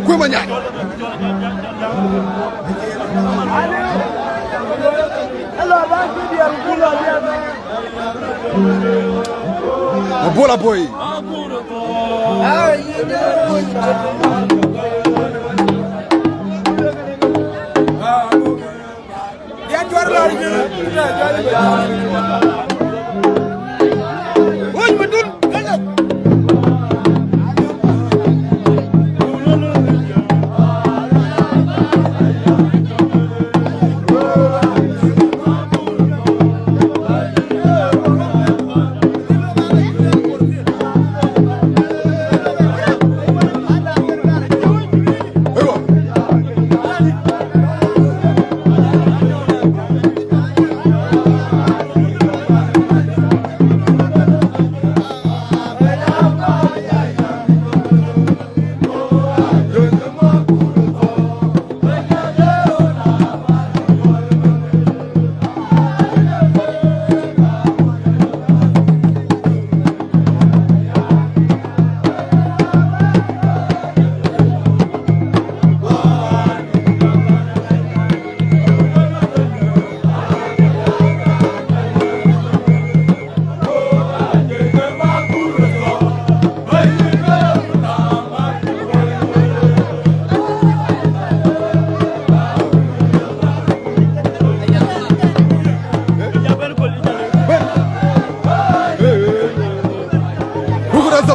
Kumanya Bola boy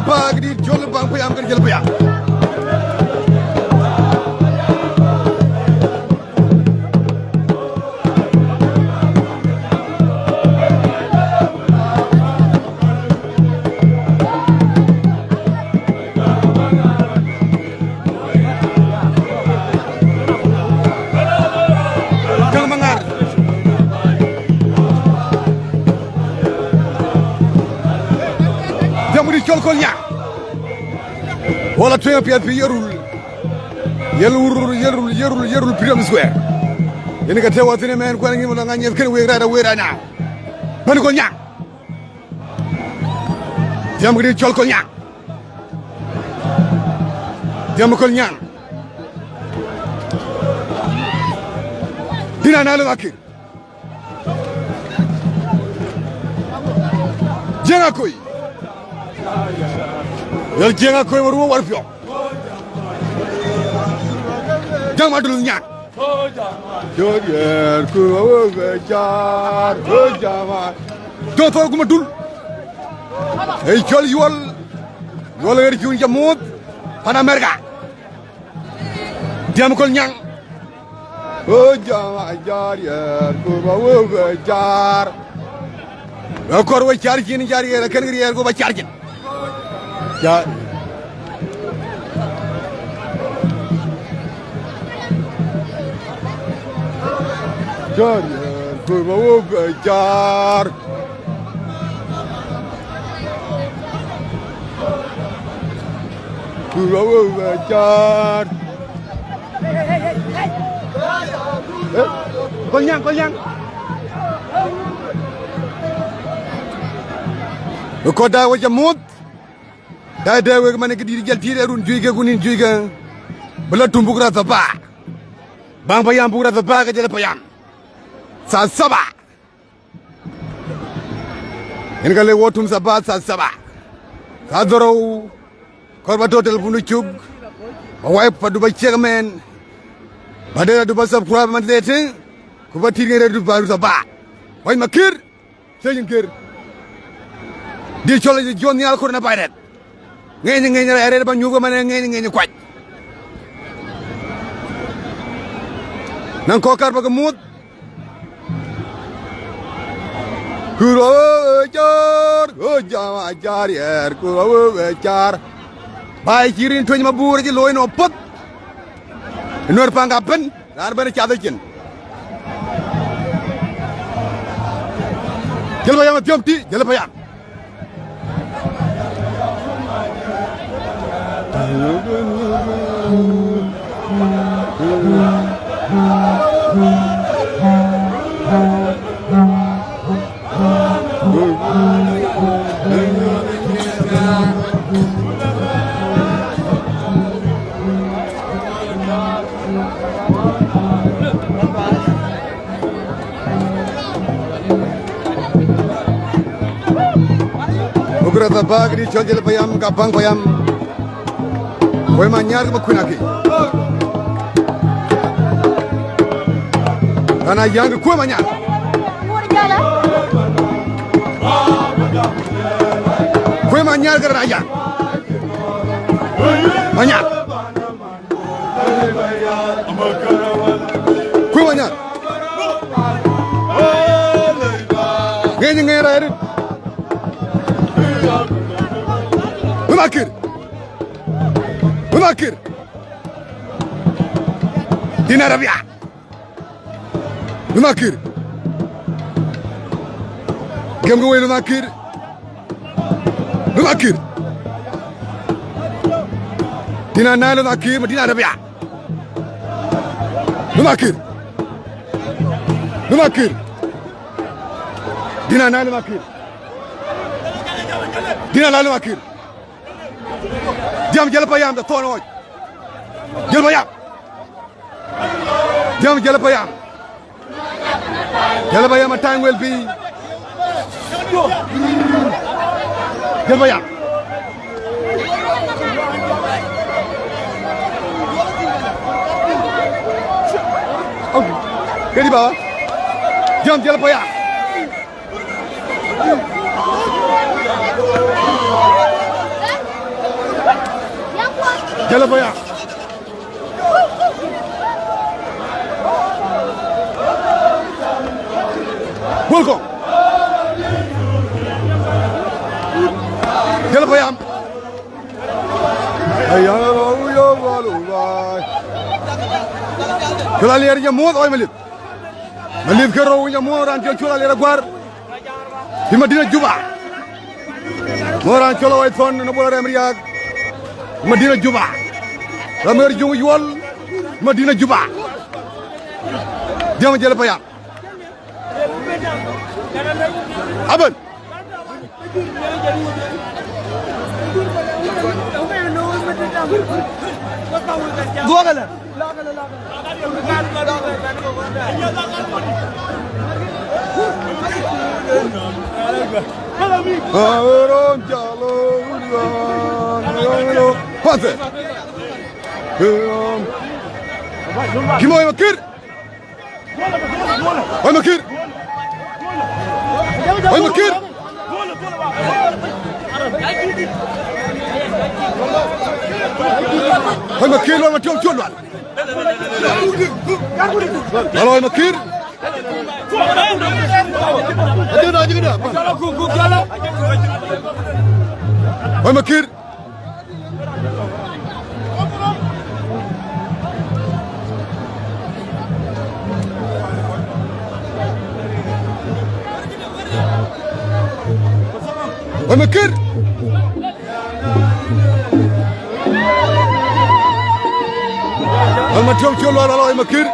Pagdi jol bang payam kan jël payam jang mangar jamuri jol kol nya wala tuya PSP yerul Freedom Square yeni ka tewatine men ko ngi mo nga ñes ken weera na ban ko ñaan jam ngi ciol ko ñaan jam ko ñaan dina na la akir jenga koy yal jenga koy waru war fiyo jama dul ñaan jor ko wa jaar ko jama do to guma dul ay jol yol wer ci jamut pana merga jam ko ñaan o jama jaar ko wa jaar ko wa jaar ci ni jaar yer ken ngi yer ko ba jaar ci ya jar ko bawo jar ko bawo jar Konyang ko da wa jamut da dewe mané ke di jël tiré run juy ke kunin juy ke bala tumbukra ta ba bang bayam bukra ta ba ke jël payam sa saba en gale wotum sa ba sa saba ka doro korba total bunu cub way pa du ba chairman badera du ba sab croix man lete ko ba tiré du ba sa ba way makir sey ngir di cholo di jon yal ko na bayret ngey re ba ñugo mané ngey kwaj nan ko kar ba mut kuro jar o jama jar yer kuro jar bay cirin toñ ma buur ji loy no pot nor pa nga pen dar ben ciada cin jël ba yam tiom ti jël ba yam Brother bag di chojel payam kapang payam. Koy ma ñaar ma kunaki. Kana yang ko ma ñaar. Koy ma ñaar gara ya. Ma ñaar. Koy ma ñaar. Ngeen ngeen ra Bakir Dina Rabia Bakir gem nga wéy Bakir Dina naa Bakir ma Dina Rabia Bakir Dina naa Bakir Dina la Bakir Jam jël payam da tono jël payam jam jël payam time will be jël payam okay kedi ba jam jël payam jël payam Bulko jël payam ayana yo walu bay kala leer ya mo oy malit kero nya mo ran jël kala leer gwar di Madina Juba mo ran kala way fon no bo rem riag Madina Juba ramer jungu yol Madina Juba jam jël payam Aban Gogala Aron jalo Pate Kimo Makir Makir Oy Makir Oy Makir lo ma tiom tiom wal Halo Oy Makir Adina jigida Oy Makir Oy Makir Al ma tiom tiom wal Oy Makir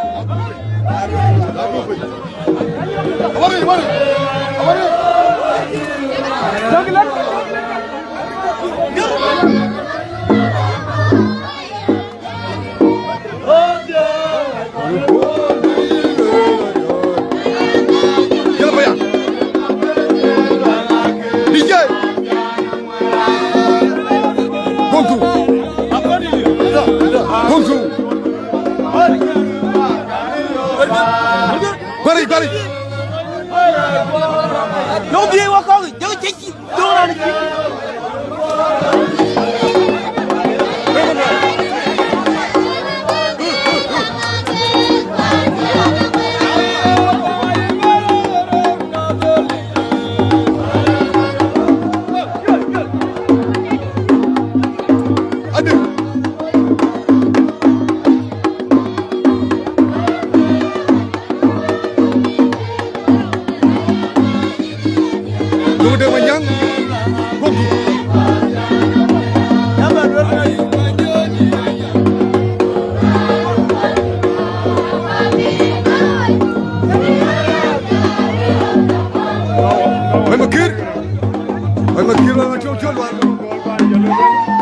Awari Bari No biye wakawi jangan ceci dora ni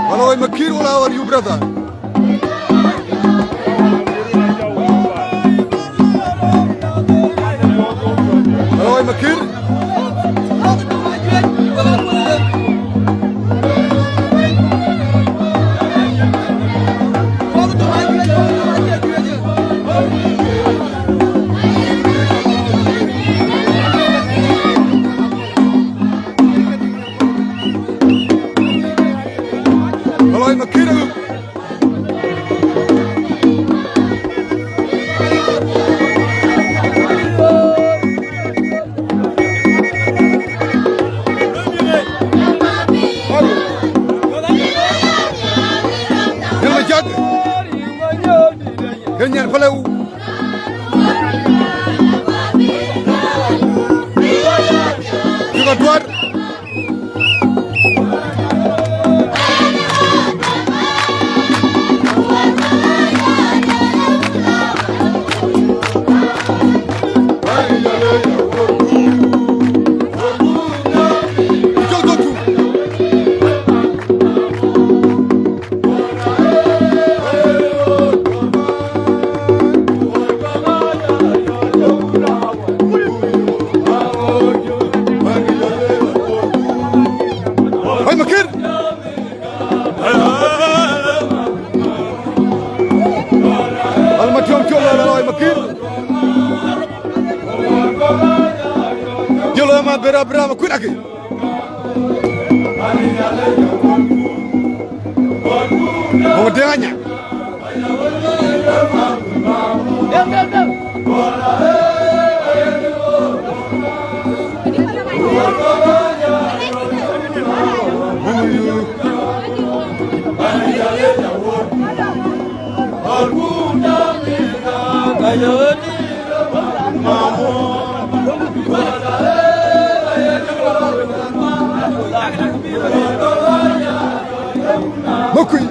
Hello, I'm Makir. How are you, brother? Hello, I'm Makir. Malay Makira. Kenyan Palau. Juga Duar. Berapa kuat lagi? Mau dengannya? Mokui.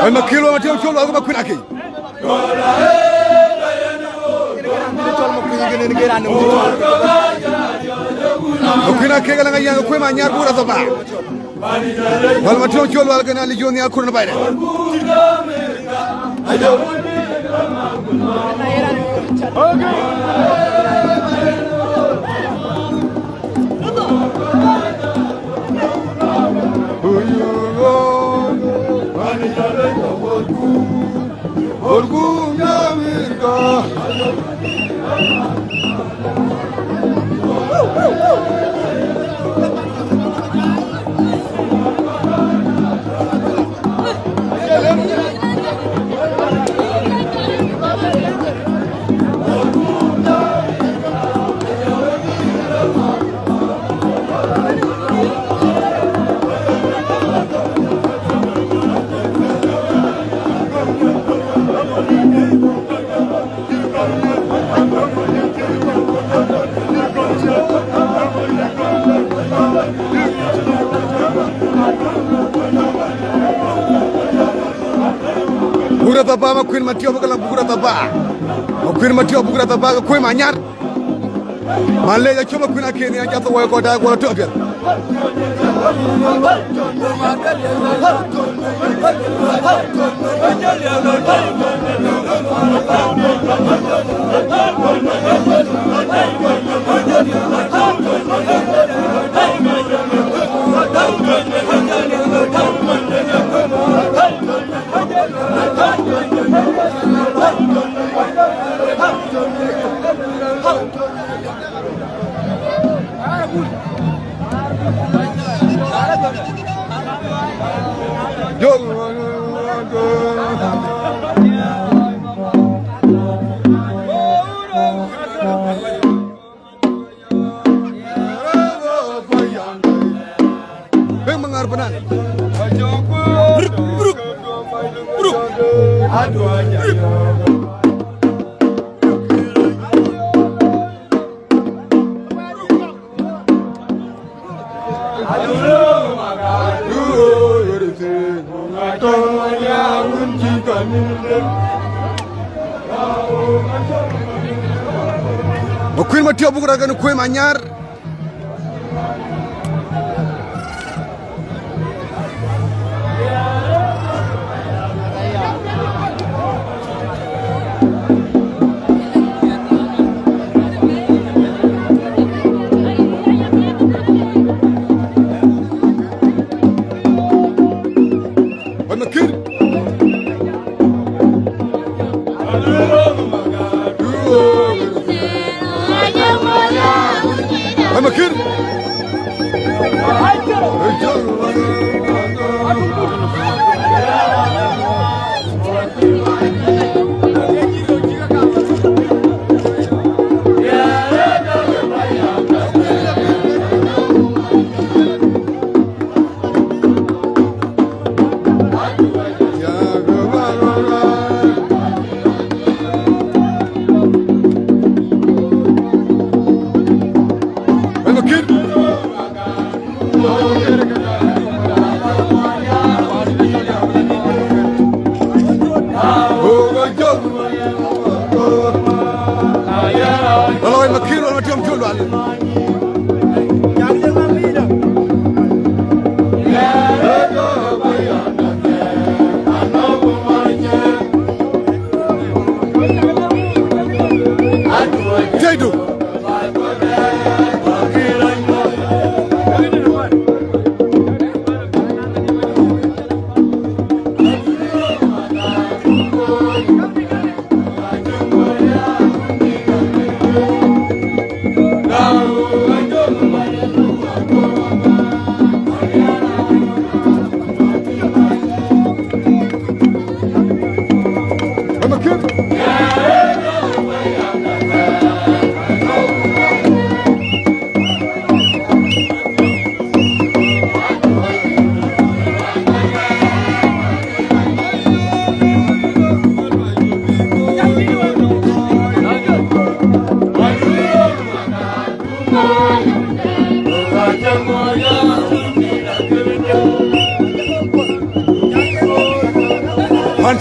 Ana kilo mati cholo aku makui lagi. Mokui nak kaya lang yang aku manyar pura toba. Wal mati cholo aku na lijon ni aku na bayar. Bugura taba makuin matio bakalang bugura taba. Makuin matio bugura taba kue manyar. Malay ya cuma kuna kini yang jatuh wae kota gua tu abiar. Makuin matio bugura kan kue manyar. Bakır.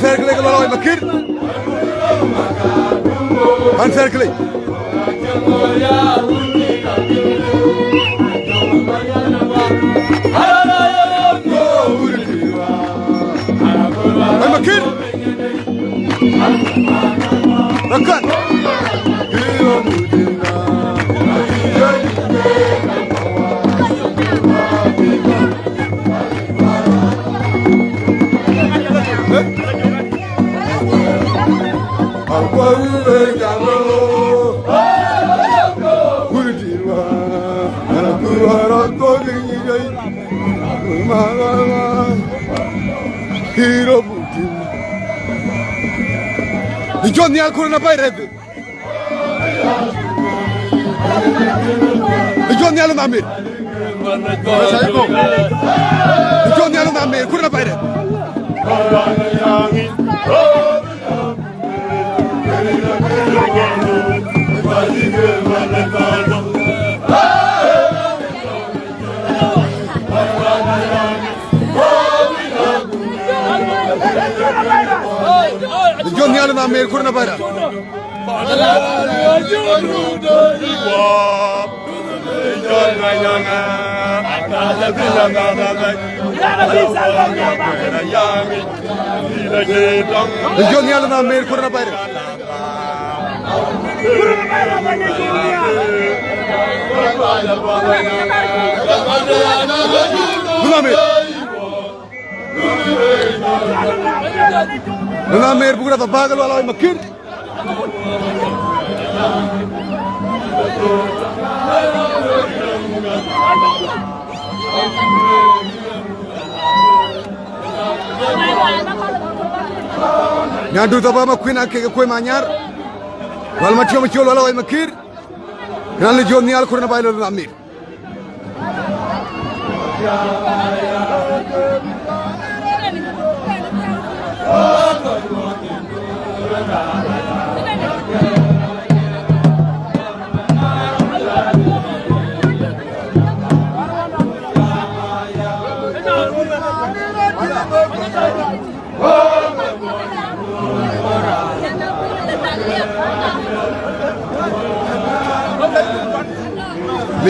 Circle Loloy Bakir. Circle. Bakir. Rakan. Johnny Alcorna Bayred. Johnny Alunamir. Johnny Alunamir, Kurna Bayred. Johnny Alunamir, Kurna Bayred. Johnny Alunamir, Kurna Bayred. Alunamir, bukan apa bagal walau makin. Nyandu tapa makuin ake kue manyar. Wal macam macam walau makir. Kenal Johnny Alcorna Bayred Alunamir.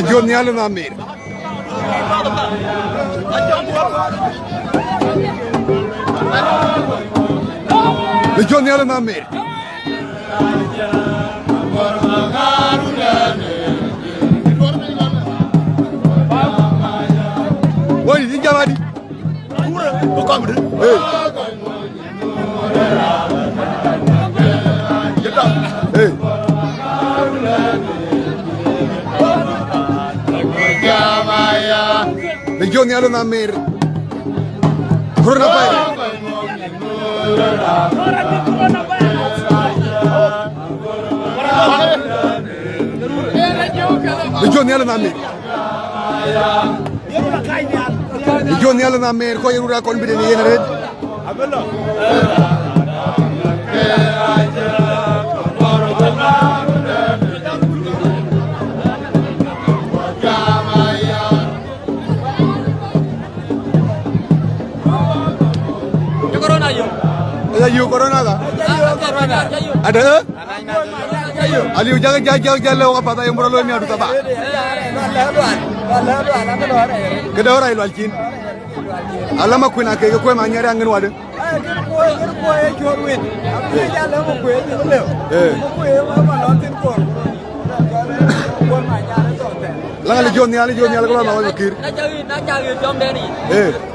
Johnny Alunamir. Johnny Alunamir. Woi, ini jangan di. Bukan bener. Hey. Legion yalo na mer. Coronavirus. Legion yalo na mer. Legion yalo na mer ko yura kon bi de yene red. Ayo corona ga. Ada? Aliu jangan jalan apa tak yang berlalu ni adu tabak. Kedua orang itu alkin. Alam aku nak ke kau mana orang ngenu ada. Lang Legion ni kalau nak berkir. Nak cari jom deni.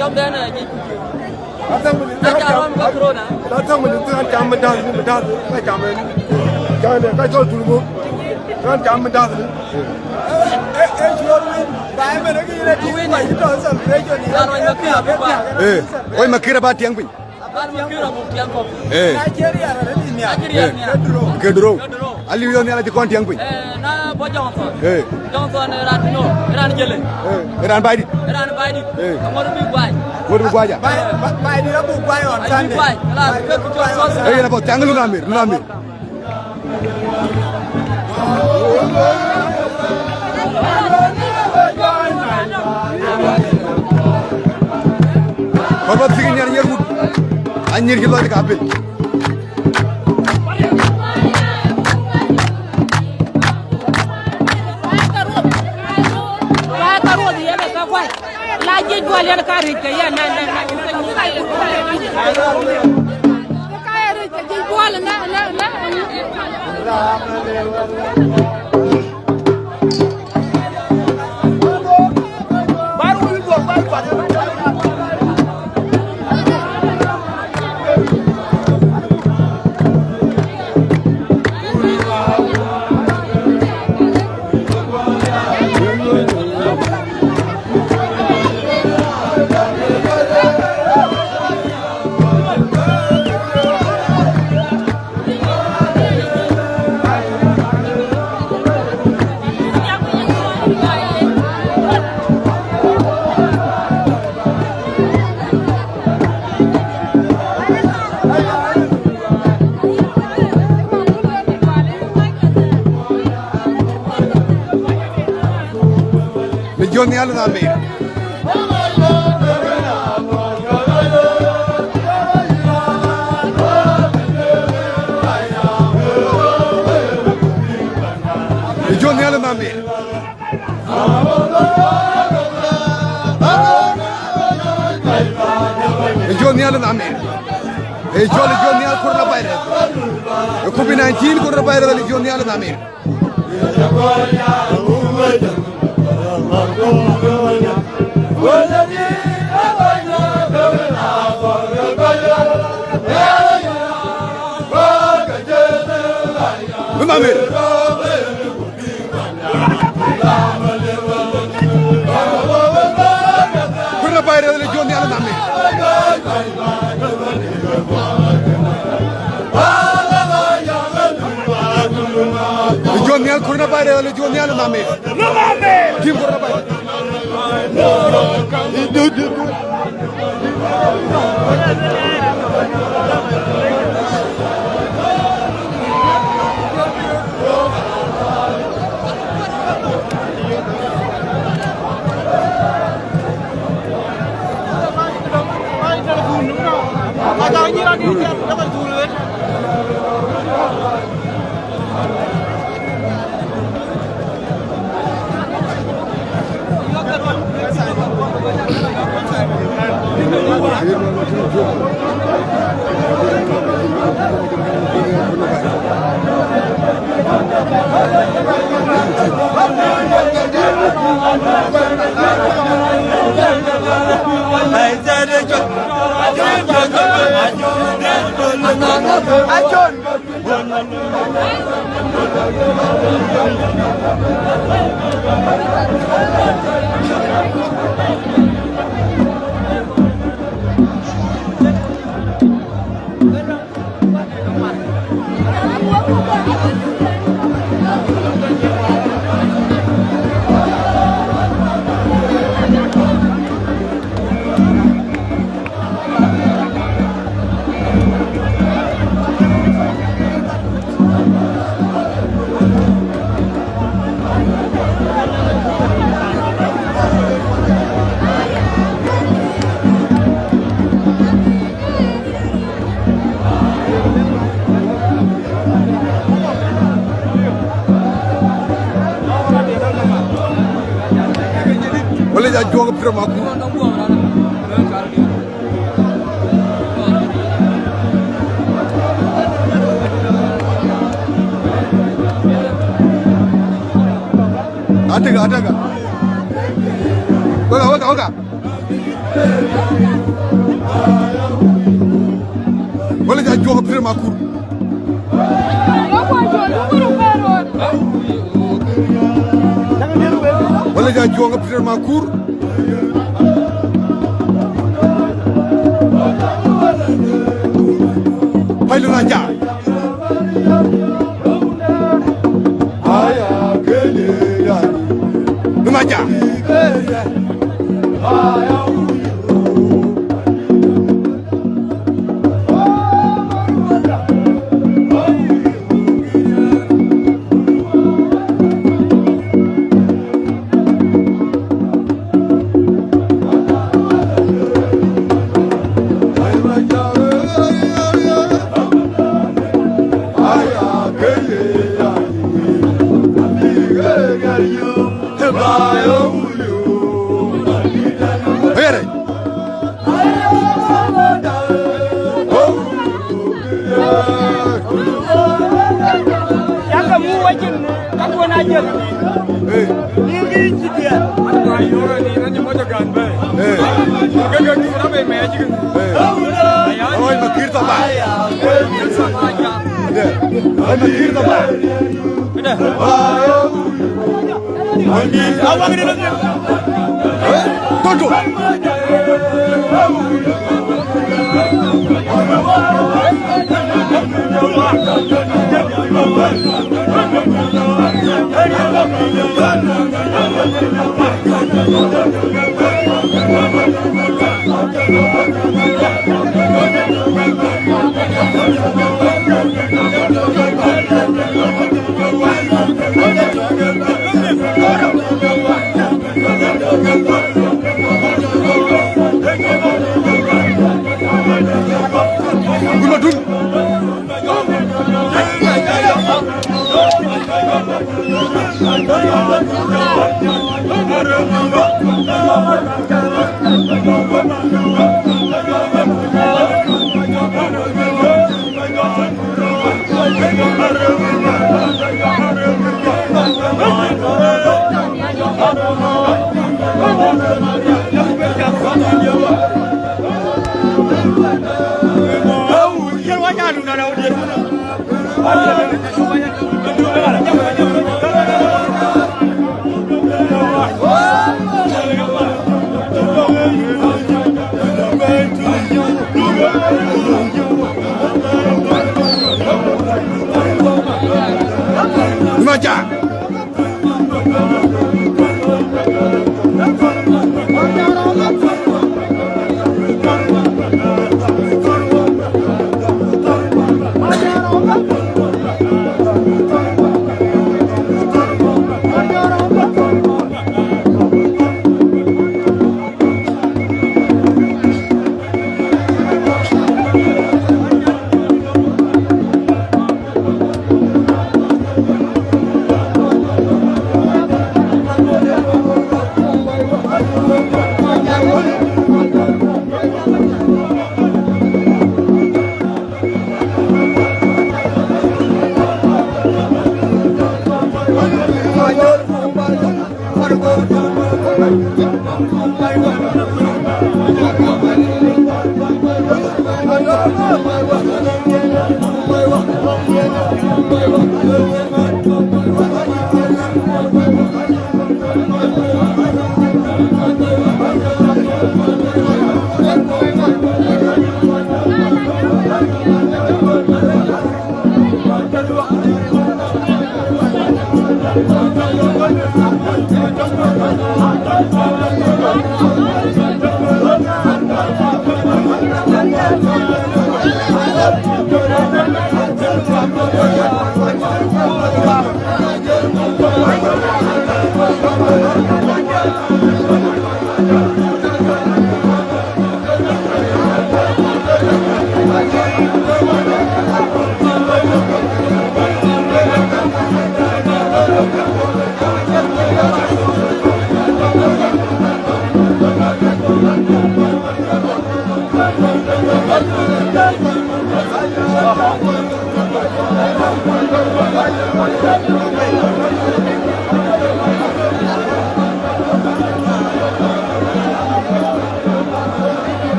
Jom deni. Datang menentukan jam mendas, tak jam jangan tak jual dulu, kan jam mendas. Jual win, bayar lagi ni win itu asal region ni. Oi makira ba tiang pin. Nigeria ada di ni. Keduro. Aliu yo ni ala di kon tiang pin. Na bojong tu. Johnson Ratino, Iran jele. Iran baidi. Kamu lebih baik. Waduh gua aja. Baik ni lah buku baik on Sunday. Baik, lah kecuali sosial. Eh, apa? Jangan lu ngambil. Korban sini nyari nyerut. Anjir gitu aja kabel. Lagi dua lihat kari ke ya na. Kari ke jual na. Baru ini buat baru pada. Legion yalo na mer. Legion yalo na mer. Legion yalo na mer. Legion yalo corona virus. COVID-19 corona virus legion yalo na mer. Mamir. Kurna bayre Legion ni ala namir. Legion ni ala kurna bayre Legion ni ala namir. Kim kurna bayre. Ajon. ja jonga pirma ku Ataga. Oga. Wala ja jonga pirma ku wala ja jonga pirma ku Pailu raja aya gele ya Numaja aya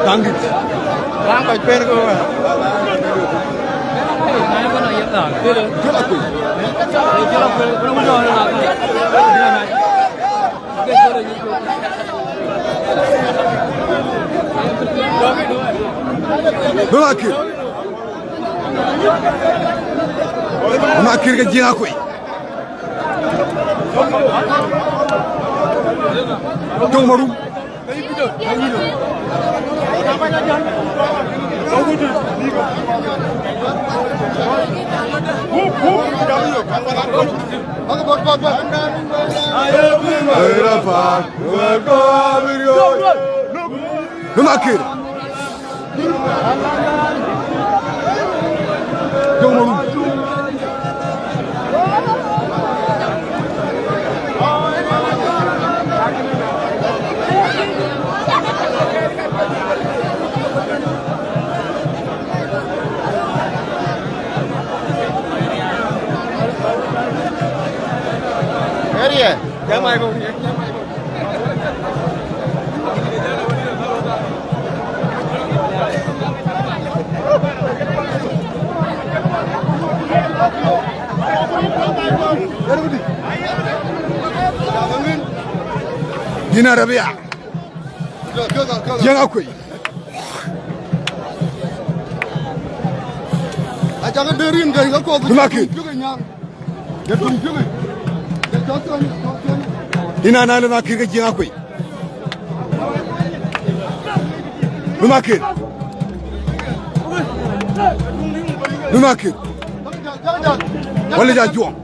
Tangit. Lang phải bên cơ mà. Chưa là quỷ. Makir. Makir cái gì quỷ. Don't maru. Makir. Don't maru. क्या माइक हो गया Dina Rabia. Jangan kui. Jangan derin guys, aku Makir. Dina nalo makir ke jangan kui. Makir. Makir. Wala ja juang.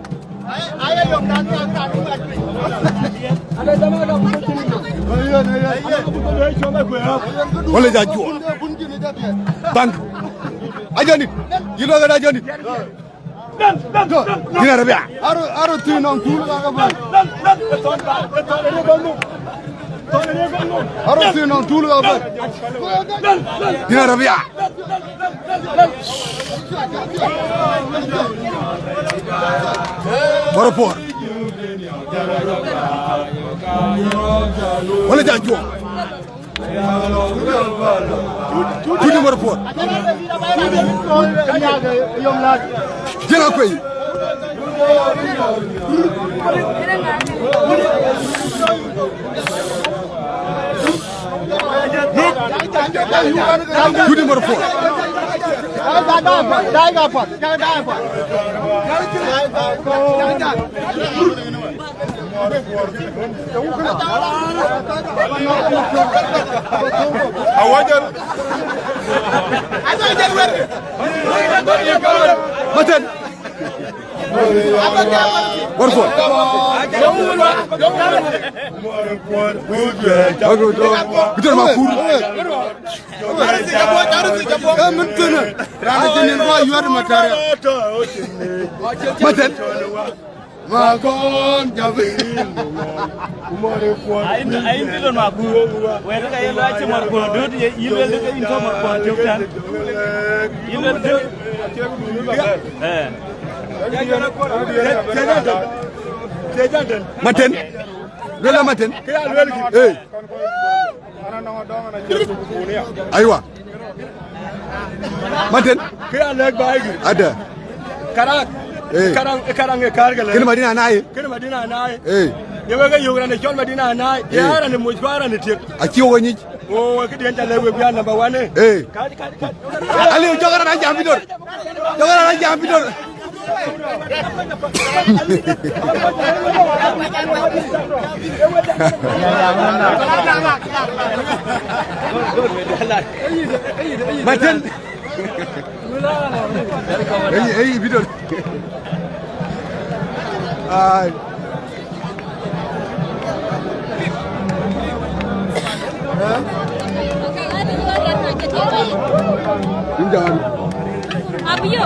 Wala ja juang. Bank. Aja ni. Gilo ada aja ni. Dina Rabia. Aro tinong dulu kakak bang. Aro tinong dulu kakak bang. Dina Rabia. Baropor. Wala ja juang. Tudo Baropor. Jangan kui. Tudo Baropor. Matan. Baropor. Betul makur. Matan. Magon jabin. Ain tu don maku. Wera kaya la cuma maku. Dut ilal tu info maku jauhan. Ilal tu. Maten. Lola maten. Eh. Aywa. Maten. Ada. Karak. Karang kargal. Kini Madina nae. Kini Madina nae. Eh. Yewe ga yogran ne chon Madina nae. Yara ne mujwara ne tik. Akiyo wani. Oh, kidi enta lewe bia number 1. Eh. Ali jogara na jambidor. Jogara na jambidor. Maten. Hey, bidor. Ay. Jangan. Abiyo.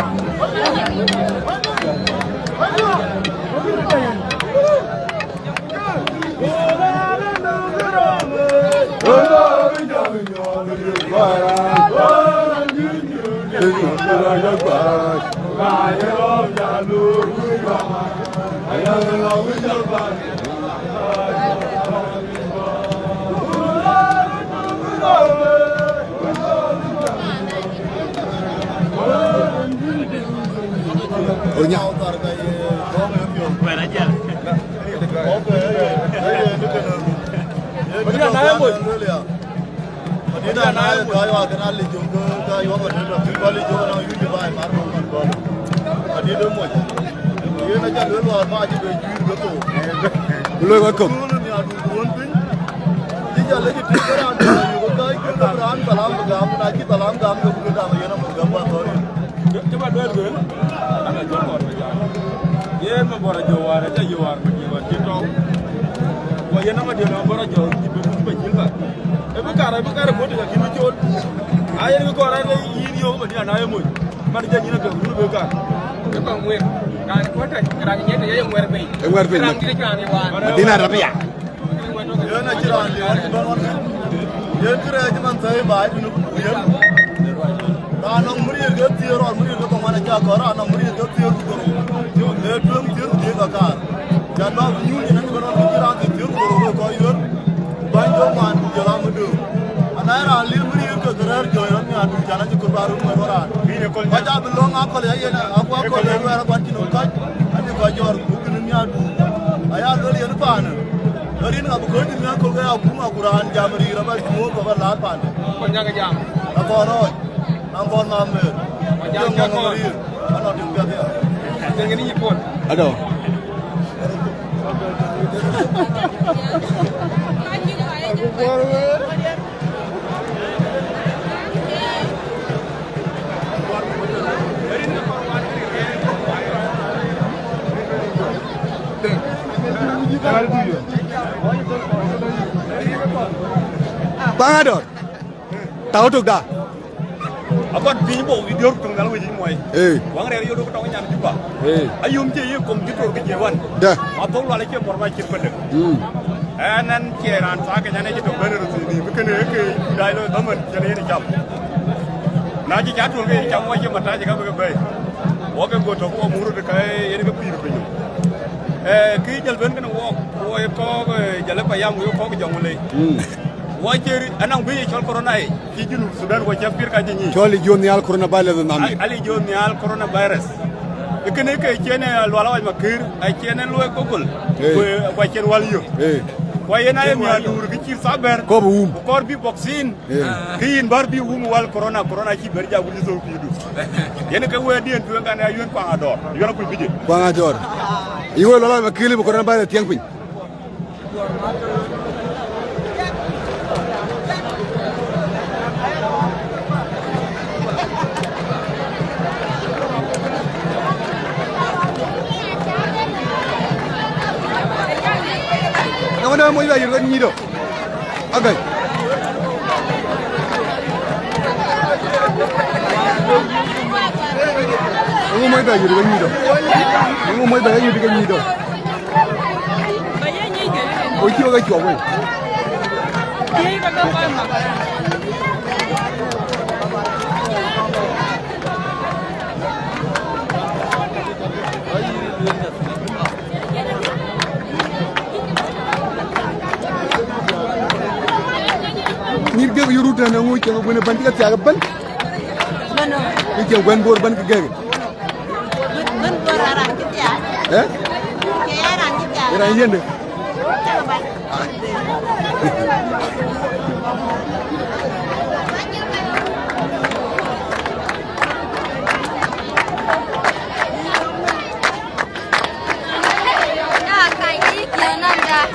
Pangador. Tahu tu dah. Apa tiba video tunggal wajib muai. Wang raya itu kita orang juga. Ayum je ye kom gitu kejewan. Dah. Atau lalu ke forma kirpede. Nan kieran sake jane itu bener tu ni. Bukan ke dialog teman jane ni jam. Naji jatuh ke jam wajib mata jaga berbeza. Wabe go to ko muru de kai ye ke piru pe. Ki jalben kan wo ko jale payam yo ko jongule. Wajer anang bi chol corona e ki junu Sudan wa jafir ka jini choli jonial coronavirus namni ali jonial coronavirus ikene ke chene wala wa makir ay chene lo gogol wa chen waliyo wa yena ye mi adur ki ci saber ko bu ko bi boxin ki bar bi wal corona ci berja bu so fi du yene ke we dien tu ngane yon ko ador yon ko bije ko ador iwo wala makili bu coronavirus tiang pin Mana mau bayar kan ni do? Agai. Mau bayar kan ni do? Mau bayar kan ni do? Bayar ni je. Oh, kau kau cuba. Dia kau kau apa? Nirga yurut na ngui ke bune ban ka tiaga ban bano ke ban bor ban ke gege ban bor aran ke tiaga ke aran ke tiaga aran yende ya kai ni ke nanda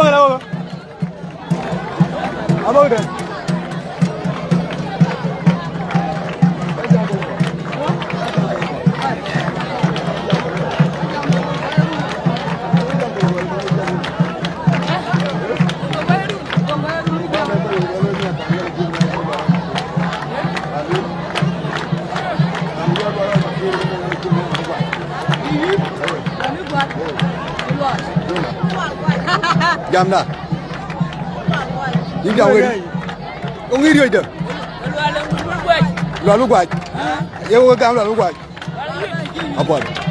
Apa dah? Apa dah? Jam dah. Ini jauh ni. Ông nghĩ đi được. Lo lúc quậy. Yêu cái cam là lúc quậy. Apa?